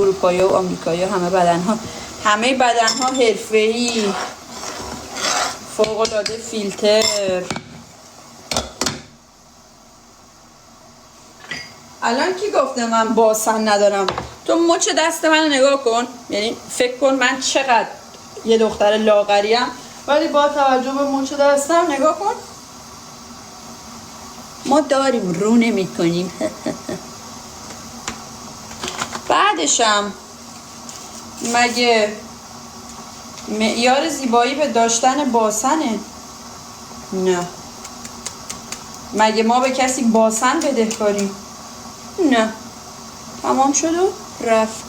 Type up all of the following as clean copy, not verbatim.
اروپایی و آمریکایی همه بدنها حرفه‌ای، فوق‌العاده فیلتر. الان کی گفته من باسن ندارم؟ تو مچ دست من نگاه کن، یعنی فکر کن من چقدر یه دختر لاغریم، ولی با توجه به مچ دستم نگاه کن. ما داریم رو نمی کنیم. بعدشم مگه معیار زیبایی به داشتن باسنه؟ نه. مگه ما به کسی باسن بدهکاریم؟ نه. تمام شد و رفت.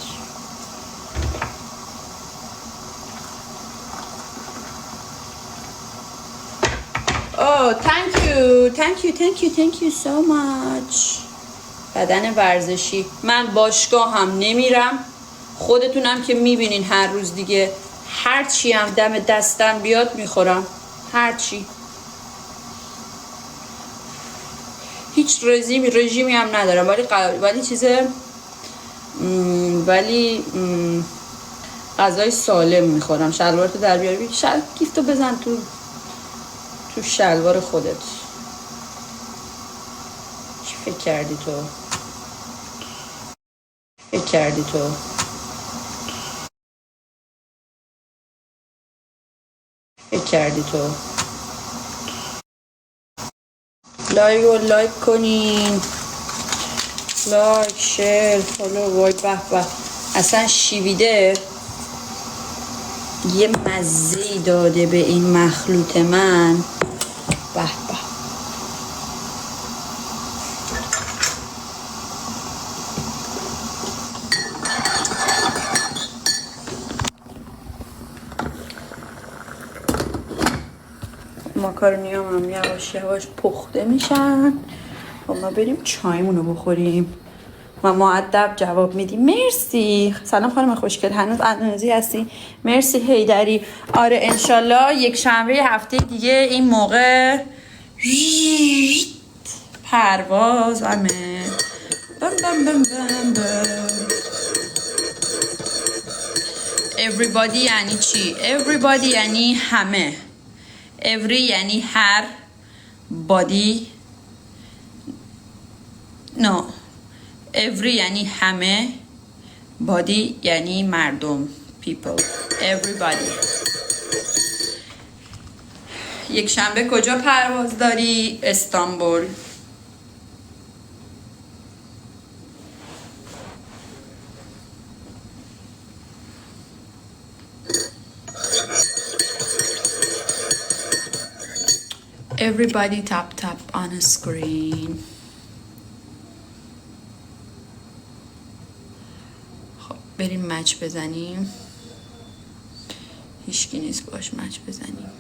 Oh, thank you so much. بدن ورزشی. من باشگاه هم نمیرم، خودتونم که میبینین هر روز دیگه هرچی هم دم دستم بیاد میخورم، هرچی. هیچ رژیمی هم ندارم، ولی غذای سالم میخورم. شلوارتو در بیاری، گیفتو بزن تو شلوار خودت. چی فکر کردی تو؟ لایک کنین، لایک، شیر، فالو. وای به به، اصلا شیویده یه مزه‌ای داده به این مخلوط من. به به. ماکارونی هم یواش یواش پخته میشن و ما بریم چایمونو بخوریم و مؤدب جواب میدیم. مرسی. سلام خانم خوشگل، هنوز اندونزی هستی؟ مرسی هیدری. آره انشالله یک شنبه هفته دیگه این موقع پرواز همه. بم بم بم بم بم. everybody یعنی چی؟ everybody یعنی همه. every یعنی هر. body no. every یعنی همه. body یعنی مردم. people. everybody. یک شنبه کجا پرواز داری؟ استانبول. Everybody tap on a screen. خب بریم مچ بزنیم. هیچکی نیست باش مچ بزنیم.